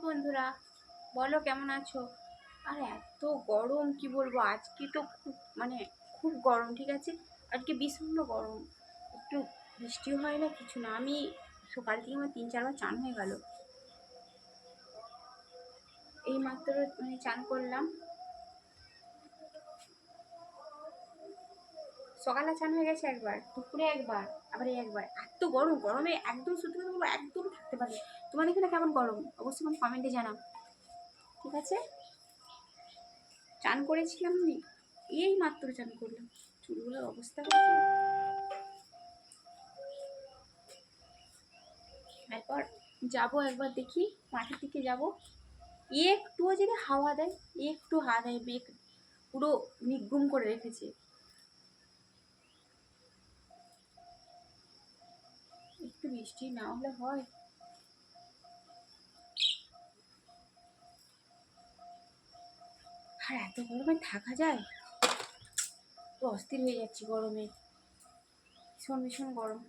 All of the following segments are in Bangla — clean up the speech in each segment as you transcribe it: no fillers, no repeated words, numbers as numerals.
বন্ধুরা, বলো কেমন আছো? আর এত গরম কি বলবো, আজকে তো খুব গরম। ঠিক আছে, আজকে ভীষণ গরম। একটু বৃষ্টিও হয় না, কিছু না। আমি সকাল থেকে আমার 3-4 বার চান হয়ে গেল। এই মাত্র চান করলাম। সকালে চান হয়ে গেছে একবার, দুপুরে একবার, আবার এই একবার। এত গরম, গরমে একদম সত্যি কথা বলবো, একদম থাকতে পারি। তোমাদের এখানে কেমন গরম অবশ্যই আমি কমেন্টে জানাও, ঠিক আছে? চান করেছিলাম আমি, এই মাত্র চান করলাম। চুলগুলোর অবস্থা হয়েছে। এরপর যাবো একবার, দেখি মাঠের দিকে যাব। একটুও যদি হাওয়া দেয়, একটু হাওয়া দেয়, মেঘ পুরো নিগুম করে রেখেছে। একটু বৃষ্টি না হলে হয়। আর এত গরমে থাকা যায়? পুরো অস্থির হয়ে যাচ্ছি গরমে, ভীষণ ভীষণ গরম।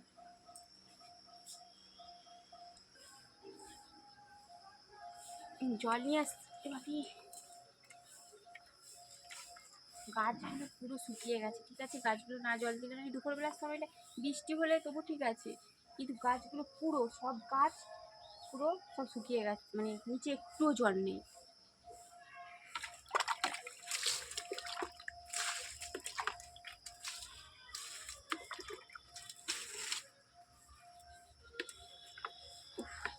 জল নিয়ে আসতে পারি। গাছগুলো পুরো শুকিয়ে গেছে, ঠিক আছে? গাছগুলো না জল দিলে, আমি দুপুরবেলার সময়টা বৃষ্টি হলে তবু ঠিক আছে, কিন্তু গাছগুলো পুরো সব গাছ পুরো সব শুকিয়ে গেছে, নিচে একটুও জল নেই।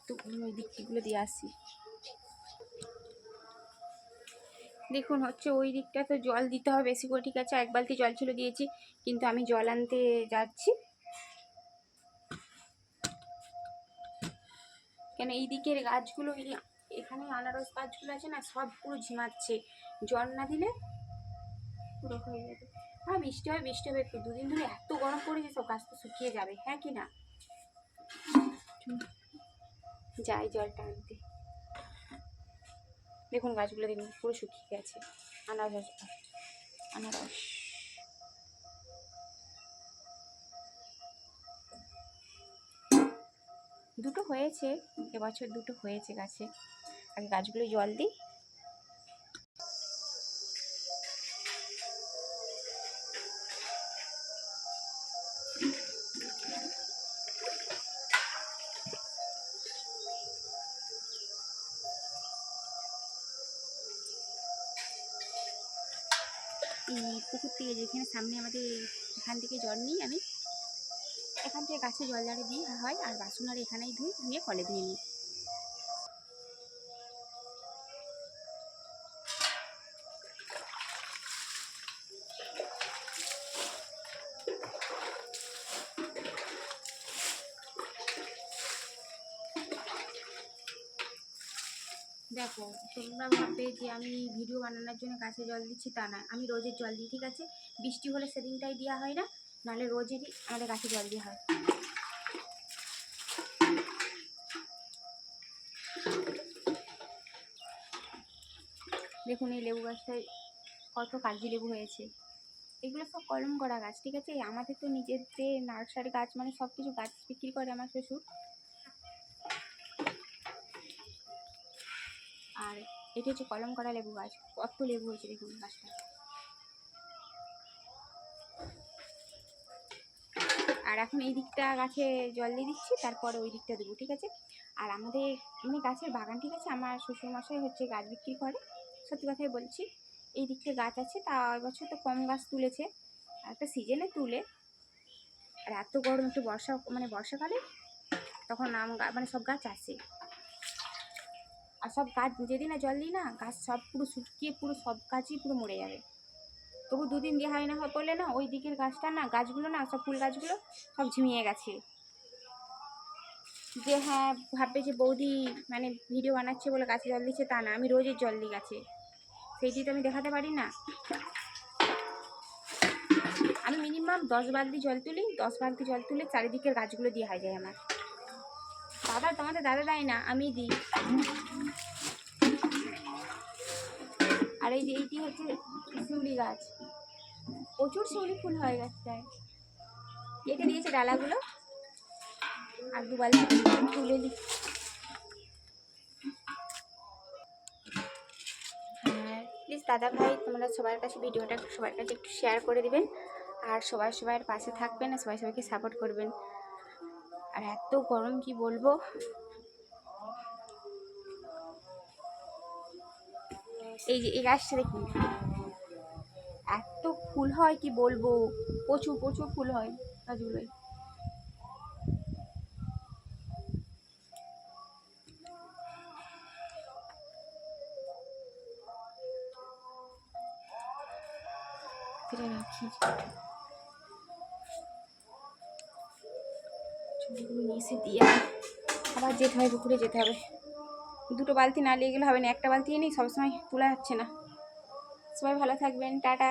তো ওই দিকগুলো দিয়ে আসি। দেখুন হচ্ছে ওই দিকটা তো জল দিতে হবে বেশি করে, ঠিক আছে? 1 বালতি জল ছিল, দিয়েছি, কিন্তু আমি জল আনতে যাচ্ছি। কেন এই দিকের গাছগুলো, এখানে আনারস গাছগুলো আছে না, সব পুরো ঝিমাচ্ছে। জল না দিলে পুরো হয়ে যাবে। হ্যাঁ, বৃষ্টি হবে, বৃষ্টি হবে। একটু 2 দিন ধরে এত গরম পড়েছে, সব গাছ তো শুকিয়ে যাবে, হ্যাঁ কি না? যাই জলটা আনতে। দেখুন গাছগুলো দেখুন পুরো শুকিয়ে গেছে। আনারস আনারস দুটো হয়েছে এবছর, দুটো হয়েছে গাছে। আগে গাছগুলো জল দিই। এই পুকুর থেকে, যেখানে সামনে আমাদের, এখান থেকে জল নিই আমি। এখান থেকে গাছে জল জারে দিই হয়, আর বাসন আর এখানেই ধুয়ে কলে ধুয়ে নিই। দেখো, তোমরা ভাববে যে আমি ভিডিও বানানোর জন্য গাছে জল দিচ্ছি, তা না। আমি রোজের জল দিই, ঠিক আছে? বৃষ্টি হলে সেদিনটাই দেওয়া হয় না, নাহলে রোজেরই আমাদের গাছে জল দেওয়া হয়। দেখুন এই লেবু গাছটায় কত কাগজি লেবু হয়েছে। এগুলো সব কলম করা গাছ, ঠিক আছে? আমাদের তো নিজেদের নার্সারি গাছ, সব কিছু গাছ বিক্রি করে আমার শ্বশুর। আর এটা হচ্ছে কলম করা লেবু গাছ। কত লেবু হয়েছে দেখুন গাছটা। আর এখন এই দিকটা গাছে জল দিয়ে দিচ্ছি, তারপরে ওই দিকটা দেবো, ঠিক আছে? আর আমাদের গাছের বাগান, ঠিক আছে? আমার শ্বশুরমশাই হচ্ছে গাছ বিক্রি করে, সত্যি কথাই বলছি। এই দিকটা গাছ আছে, তা এবছর তো কম গাছ তুলেছে, একটা সিজনে তুলে। আর এত গরম, একটু বর্ষাকালে তখন সব গাছ আসে। আর সব গাছ যেদিন না জল দিই না, গাছ সব পুরো শুকিয়ে পুরো সব গাছই পুরো মরে যাবে। তবু 2 দিন দেওয়া হয় না, বলে না ওই দিকের গাছটা না, গাছগুলো না, সব ফুল গাছগুলো সব ঝিমিয়ে গেছে। যে হ্যাঁ ভাববে যে বৌদি ভিডিও বানাচ্ছে বলে গাছে জল দিচ্ছে, তা না। আমি রোজের জল দিই গাছে, সেইটি তো আমি দেখাতে পারি না। আমি মিনিমাম 10 বালতি জল তুলি, 10 বালতি জল তুলে চারিদিকের গাছগুলো দিয়ে হয়ে যায় আমার। তোমাদের দাদা দেয় না, আমি দিই। আর এই যে এইটি হচ্ছে শিউলি গাছ, প্রচুর শিউলি ফুল হয় গাছটায়। কেটে দিয়েছে ডালাগুলো, আর 2 বালতি তুলে নিই। দাদা ভাই, তোমরা সবার কাছে ভিডিওটা সবার কাছে একটু শেয়ার করে দিবেন, আর সবার পাশে থাকবেন, আর সবাইকে সাপোর্ট করবেন। আর এত গরম কি বলবো, এই যে এই গাছটা দেখুন, এত ফুল হয় কি বলবো, প্রচুর প্রচুর ফুল হয় গাছগুলোয়। ফিরে রাখি চুলগুলো নিয়ে এসে দিয়ে আবার যেতে হবে, পুকুরে যেতে হবে। দুটো বালতি না নিয়ে গেলে হবে না, একটা বালতি নেই, সবসময় তোলা যাচ্ছে না। সবাই ভালো থাকবেন, টাটা।